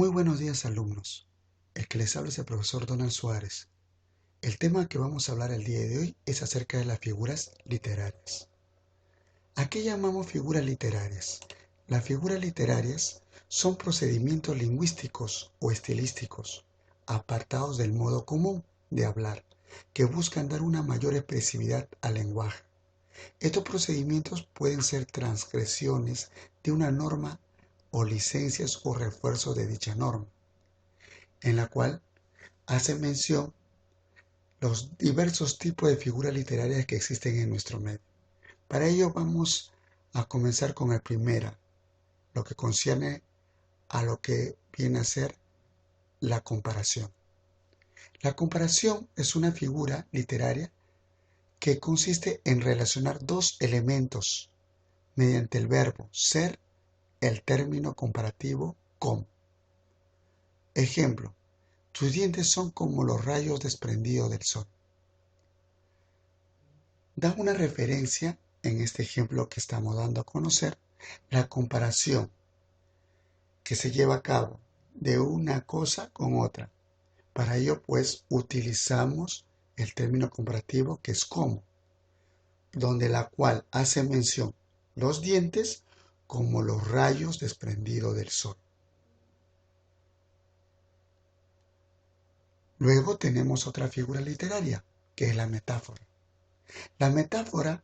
Muy buenos días, alumnos. El que les habla es el profesor Donald Suárez. El tema que vamos a hablar el día de hoy es acerca de las figuras literarias. ¿A qué llamamos figuras literarias? Las figuras literarias son procedimientos lingüísticos o estilísticos, apartados del modo común de hablar, que buscan dar una mayor expresividad al lenguaje. Estos procedimientos pueden ser transgresiones de una norma o licencias o refuerzos de dicha norma, en la cual hace mención los diversos tipos de figuras literarias que existen en nuestro medio. Para ello vamos a comenzar con el primero, lo que concierne a lo que viene a ser la comparación. La comparación es una figura literaria que consiste en relacionar dos elementos mediante el verbo ser, el término comparativo con. Ejemplo: tus dientes son como los rayos desprendidos del sol. Da una referencia, en este ejemplo que estamos dando a conocer, la comparación que se lleva a cabo de una cosa con otra. Para ello, pues, utilizamos el término comparativo que es como, donde la cual hace mención los dientes como los rayos desprendidos del sol. Luego tenemos otra figura literaria, que es la metáfora. La metáfora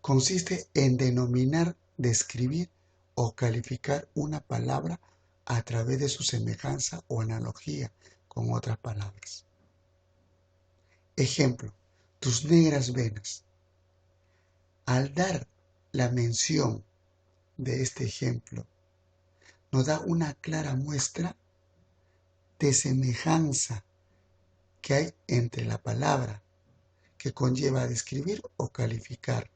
consiste en denominar, describir o calificar una palabra a través de su semejanza o analogía con otras palabras. Ejemplo: tus negras venas. Al dar la mención de este ejemplo, nos da una clara muestra de semejanza que hay entre la palabra que conlleva a describir o calificar.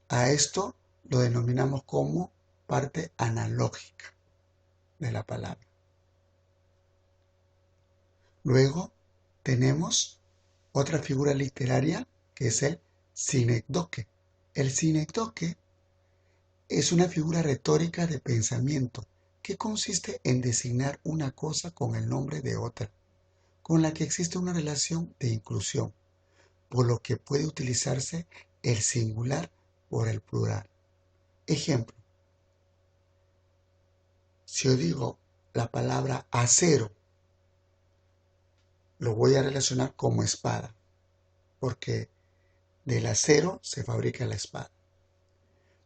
A esto lo denominamos como parte analógica de la palabra. Luego tenemos otra figura literaria que es el sinécdoque. El sinécdoque es una figura retórica de pensamiento que consiste en designar una cosa con el nombre de otra, con la que existe una relación de inclusión, por lo que puede utilizarse el singular por el plural. Ejemplo: si yo digo la palabra acero, lo voy a relacionar como espada, porque del acero se fabrica la espada.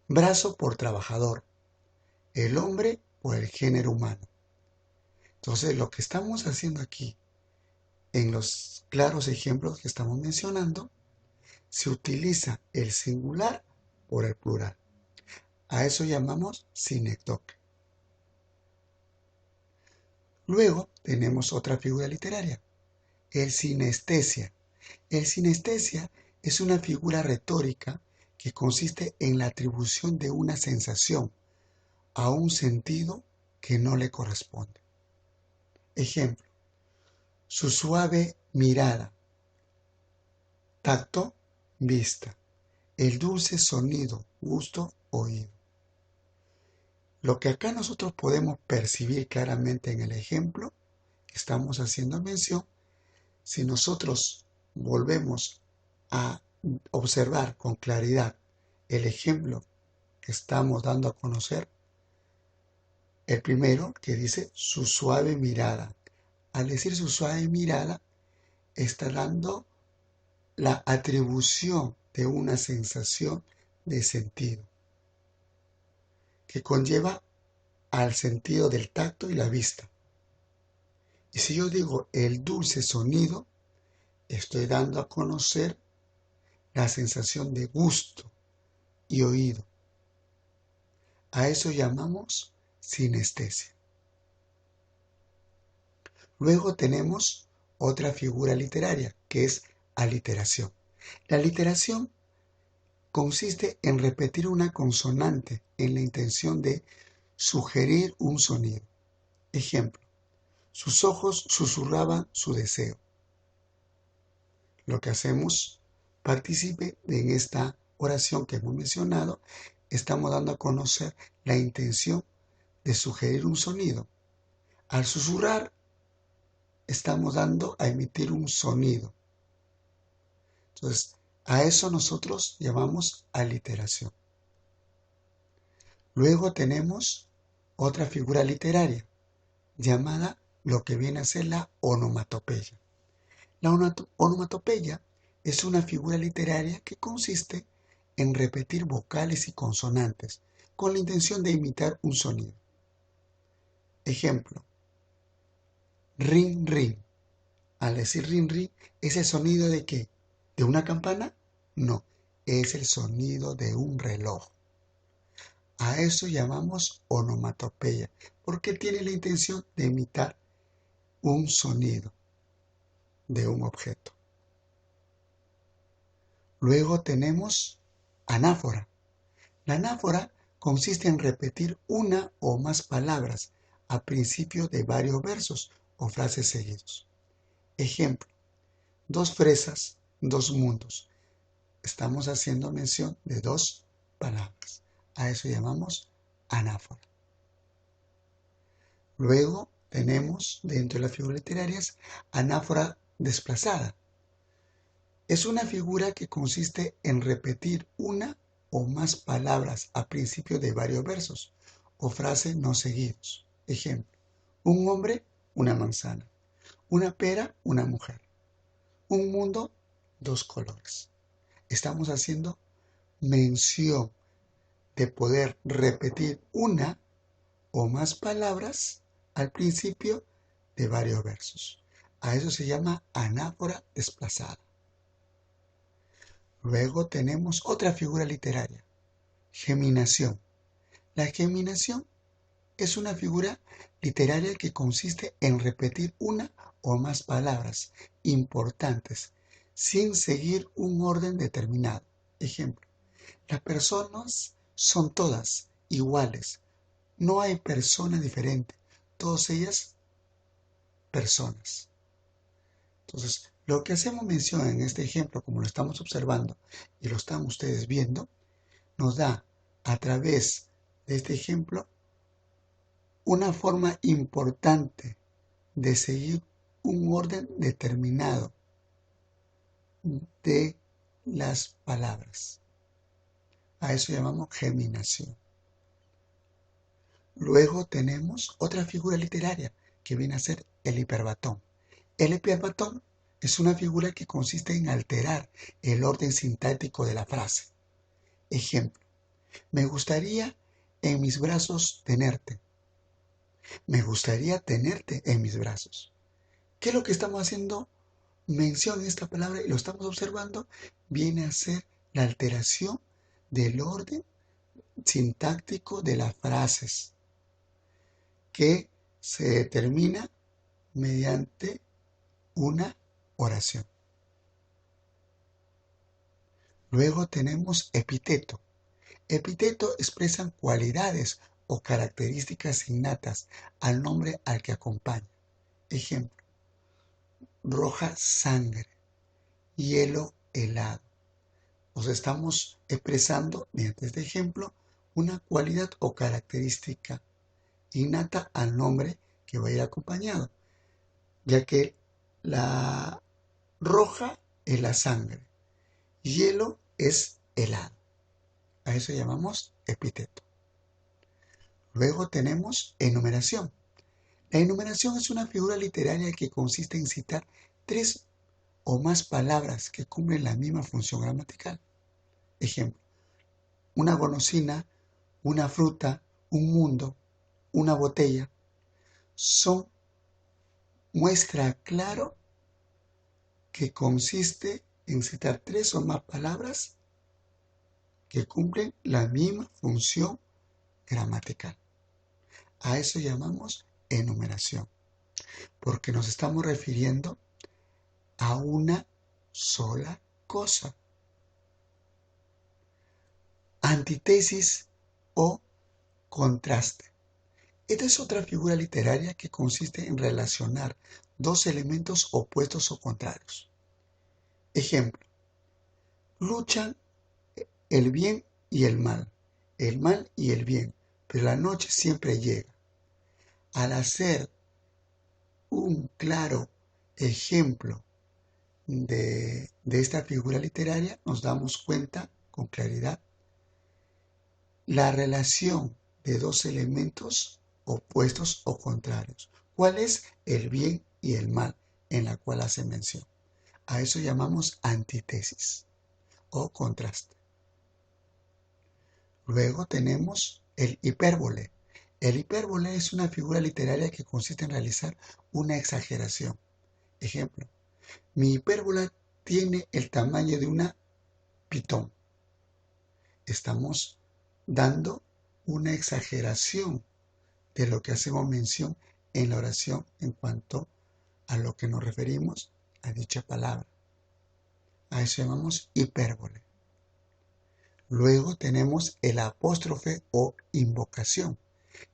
Brazo por trabajador, el hombre por el género humano. Entonces, lo que estamos haciendo aquí, en los claros ejemplos que estamos mencionando, se utiliza el singular por el plural. A eso llamamos sinécdoque. Luego tenemos otra figura literaria, el sinestesia. El sinestesia es una figura retórica que consiste en la atribución de una sensación a un sentido que no le corresponde. Ejemplo: su suave mirada, tacto, vista, el dulce sonido, gusto, oído. Lo que acá nosotros podemos percibir claramente en el ejemplo que estamos haciendo mención, si nosotros volvemos a observar con claridad el ejemplo que estamos dando a conocer, el primero que dice su suave mirada. Al decir su suave mirada, está dando la atribución de una sensación de sentido que conlleva al sentido del tacto y la vista. Y si yo digo el dulce sonido, estoy dando a conocer la sensación de gusto y oído. A eso llamamos sinestesia. Luego tenemos otra figura literaria, que es aliteración. La aliteración consiste en repetir una consonante en la intención de sugerir un sonido. Ejemplo: sus ojos susurraban su deseo. Lo que hacemos partícipe en esta oración que hemos mencionado, estamos dando a conocer la intención de sugerir un sonido. Al susurrar, estamos dando a emitir un sonido. Entonces, a eso nosotros llamamos aliteración. Luego tenemos otra figura literaria llamada lo que viene a ser la onomatopeya. La onomatopeya es una figura literaria que consiste en repetir vocales y consonantes con la intención de imitar un sonido. Ejemplo, ring, ring. Al decir ring, ring, ¿es el sonido de qué? ¿De una campana? No, es el sonido de un reloj. A eso llamamos onomatopeya, porque tiene la intención de imitar un sonido de un objeto. Luego tenemos anáfora. La anáfora consiste en repetir una o más palabras a principio de varios versos o frases seguidos. Ejemplo, dos fresas, dos mundos. Estamos haciendo mención de dos palabras. A eso llamamos anáfora. Luego tenemos dentro de las figuras literarias anáfora desplazada. Es una figura que consiste en repetir una o más palabras a principio de varios versos o frases no seguidos. Ejemplo, un hombre, una manzana. Una pera, una mujer. Un mundo, dos colores. Estamos haciendo mención de poder repetir una o más palabras al principio de varios versos. A eso se llama anáfora desplazada. Luego tenemos otra figura literaria, geminación. La geminación es una figura literaria que consiste en repetir una o más palabras importantes sin seguir un orden determinado. Ejemplo, las personas son todas iguales. No hay persona diferente. Todas ellas personas. Entonces, lo que hacemos mención en este ejemplo, como lo estamos observando y lo están ustedes viendo, nos da a través de este ejemplo una forma importante de seguir un orden determinado de las palabras. A eso llamamos geminación. Luego tenemos otra figura literaria que viene a ser el hiperbatón. El hiperbatón es una figura que consiste en alterar el orden sintáctico de la frase. Ejemplo, me gustaría en mis brazos tenerte. Me gustaría tenerte en mis brazos. ¿Qué es lo que estamos haciendo mención en esta palabra y lo estamos observando? Viene a ser la alteración del orden sintáctico de las frases que se determina mediante una oración. Luego tenemos epíteto. Epíteto expresan cualidades o características innatas al nombre al que acompaña. Ejemplo, roja sangre, hielo helado. Nos estamos expresando mediante este ejemplo una cualidad o característica innata al nombre que va a ir acompañado, ya que la roja es la sangre, hielo es helado. A eso llamamos epíteto. Luego tenemos enumeración. La enumeración es una figura literaria que consiste en citar tres o más palabras que cumplen la misma función gramatical. Ejemplo, una golosina, una fruta, un mundo, una botella. Son muestra claro que consiste en citar tres o más palabras que cumplen la misma función gramatical. A eso llamamos enumeración, porque nos estamos refiriendo a una sola cosa. Antítesis o contraste. Esta es otra figura literaria que consiste en relacionar dos elementos opuestos o contrarios. Ejemplo, luchan el bien y el mal y el bien, pero la noche siempre llega. Al hacer un claro ejemplo de esta figura literaria, nos damos cuenta con claridad la relación de dos elementos opuestos o contrarios. ¿Cuál es el bien y el mal en la cual hace mención? A eso llamamos antítesis o contraste. Luego tenemos el hipérbole. El hipérbole es una figura literaria que consiste en realizar una exageración. Ejemplo, mi hipérbola tiene el tamaño de una pitón. Estamos dando una exageración de lo que hacemos mención en la oración en cuanto a lo que nos referimos a dicha palabra. A eso llamamos hipérbole. Luego tenemos el apóstrofe o invocación,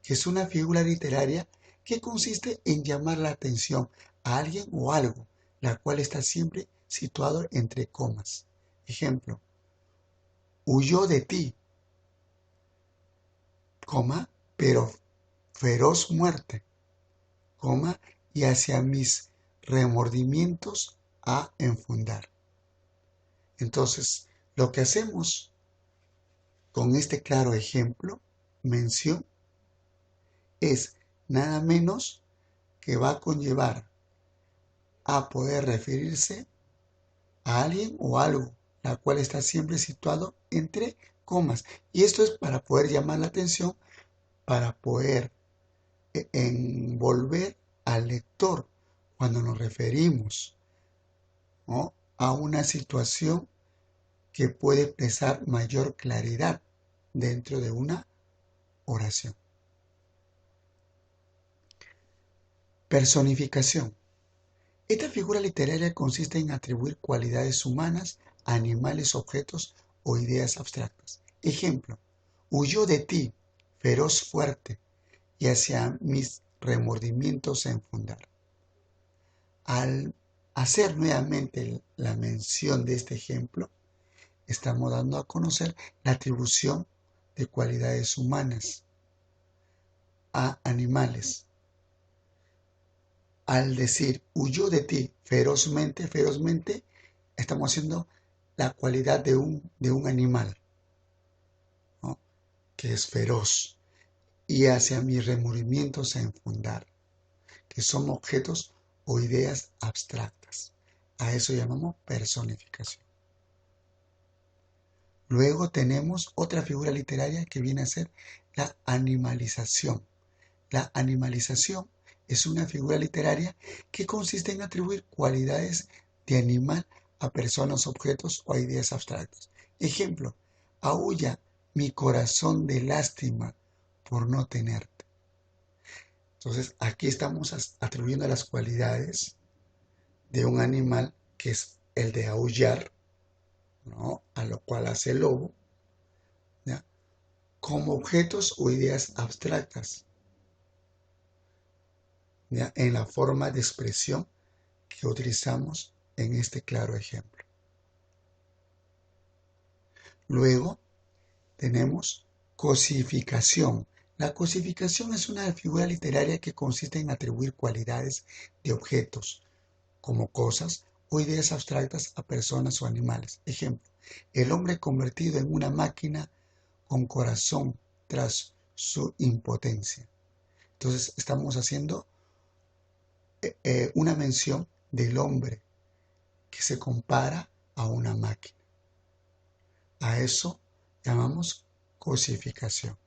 que es una figura literaria que consiste en llamar la atención a alguien o algo, la cual está siempre situado entre comas. Ejemplo, huyó de ti, coma, pero feroz muerte, coma, y hacia mis remordimientos a enfundar. Entonces, lo que hacemos con este claro ejemplo, mención, es nada menos que va a conllevar a poder referirse a alguien o algo, la cual está siempre situado entre comas. Y esto es para poder llamar la atención, para poder envolver al lector cuando nos referimos, ¿no?, a una situación que puede expresar mayor claridad dentro de una oración. Personificación. Esta figura literaria consiste en atribuir cualidades humanas a animales, objetos o ideas abstractas. Ejemplo, huyó de ti, feroz fuerte, y hacia mis remordimientos a enfundar. Al hacer nuevamente la mención de este ejemplo, estamos dando a conocer la atribución de cualidades humanas a animales. Al decir huyó de ti ferozmente, estamos haciendo la cualidad de un animal, ¿no?, que es feroz, y hacia mis remordimientos a enfundar, que son objetos o ideas abstractas. A eso llamamos personificación. Luego tenemos otra figura literaria que viene a ser la animalización. La animalización es una figura literaria que consiste en atribuir cualidades de animal a personas, objetos o ideas abstractas. Ejemplo, aúlla mi corazón de lástima por no tenerte. Entonces, aquí estamos atribuyendo las cualidades de un animal, que es el de aullar, ¿no?, a lo cual hace el lobo, ¿ya?, como objetos o ideas abstractas, ¿ya?, en la forma de expresión que utilizamos en este claro ejemplo. Luego tenemos cosificación. La cosificación es una figura literaria que consiste en atribuir cualidades de objetos, como cosas o ideas abstractas, a personas o animales. Ejemplo, el hombre convertido en una máquina con corazón tras su impotencia. Entonces estamos haciendo una mención del hombre que se compara a una máquina. A eso llamamos cosificación.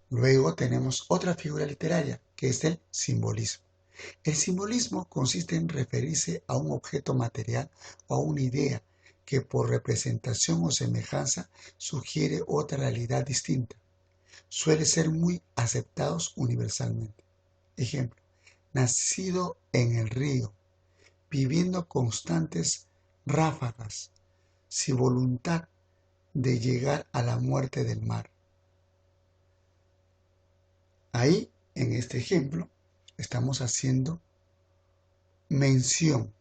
Luego tenemos otra figura literaria, que es el simbolismo. El simbolismo consiste en referirse a un objeto material o a una idea que por representación o semejanza sugiere otra realidad distinta. Suele ser muy aceptados universalmente. Ejemplo, nacido en el río, viviendo constantes ráfagas, sin voluntad de llegar a la muerte del mar. Ahí, en este ejemplo, estamos haciendo mención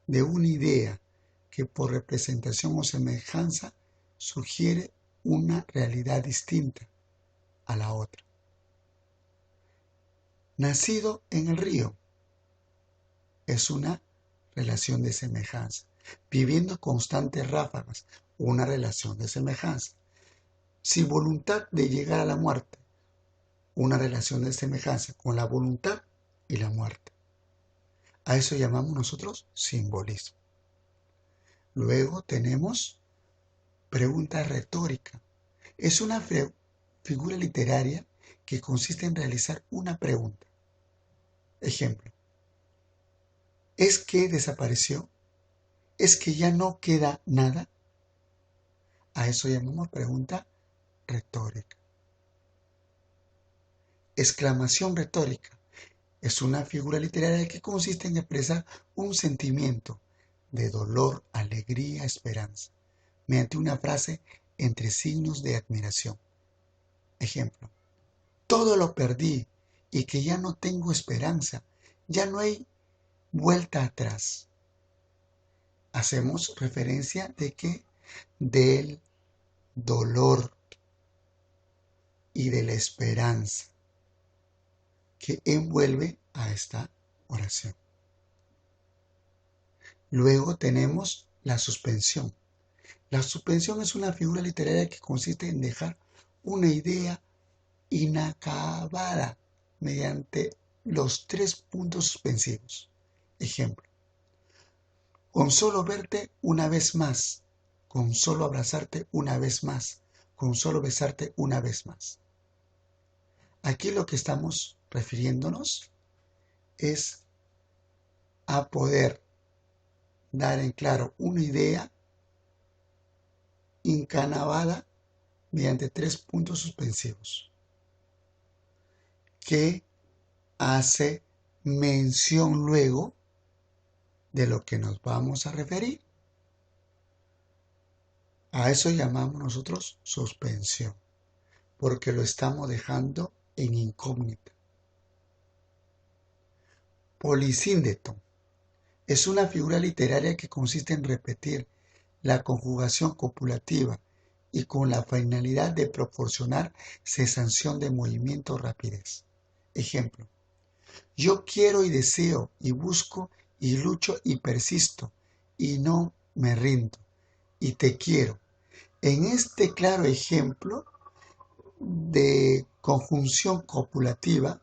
de una idea que por representación o semejanza sugiere una realidad distinta a la otra. Nacido en el río es una relación de semejanza. Viviendo constantes ráfagas, una relación de semejanza. Sin voluntad de llegar a la muerte, una relación de semejanza con la voluntad y la muerte. A eso llamamos nosotros simbolismo. Luego tenemos pregunta retórica. Es una figura literaria que consiste en realizar una pregunta. Ejemplo. ¿Es que desapareció? ¿Es que ya no queda nada? A eso llamamos pregunta retórica. Exclamación retórica. Es una figura literaria que consiste en expresar un sentimiento de dolor, alegría, esperanza, mediante una frase entre signos de admiración. Ejemplo. Todo lo perdí y que ya no tengo esperanza, ya no hay vuelta atrás. Hacemos referencia de que del dolor y de la esperanza que envuelve a esta oración. Luego tenemos la suspensión. La suspensión es una figura literaria que consiste en dejar una idea inacabada mediante los 3 puntos suspensivos. Ejemplo. Con solo verte una vez más, con solo abrazarte una vez más, con solo besarte una vez más. Aquí lo que estamos refiriéndonos es a poder dar en claro una idea inacabada mediante 3 puntos suspensivos que hace mención luego de lo que nos vamos a referir. A eso llamamos nosotros suspensión, porque lo estamos dejando en incógnita. Polisíndeto es una figura literaria que consiste en repetir la conjugación copulativa y con la finalidad de proporcionar cesación de movimiento o rapidez. Ejemplo. Yo quiero y deseo y busco y lucho y persisto y no me rindo y te quiero. En este claro ejemplo de conjunción copulativa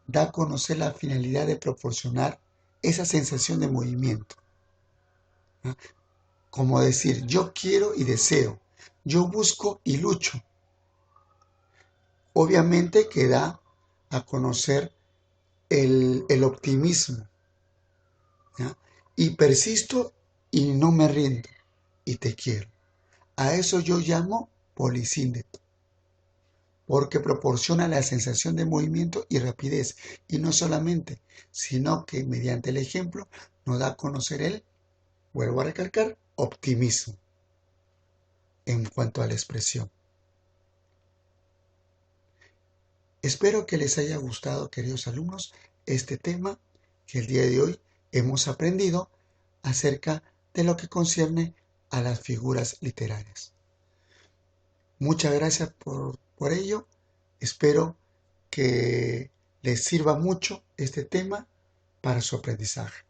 da a conocer la finalidad de proporcionar esa sensación de movimiento. ¿No? Como decir, yo quiero y deseo, yo busco y lucho. Obviamente que da a conocer el optimismo. ¿Ya? Y persisto y no me rindo y te quiero. A eso yo llamo polisíndeto, porque proporciona la sensación de movimiento y rapidez, y no solamente, sino que mediante el ejemplo nos da a conocer el, vuelvo a recalcar, optimismo en cuanto a la expresión. Espero que les haya gustado, queridos alumnos, este tema que el día de hoy hemos aprendido acerca de lo que concierne a las figuras literarias. Muchas gracias por ello. Espero que les sirva mucho este tema para su aprendizaje.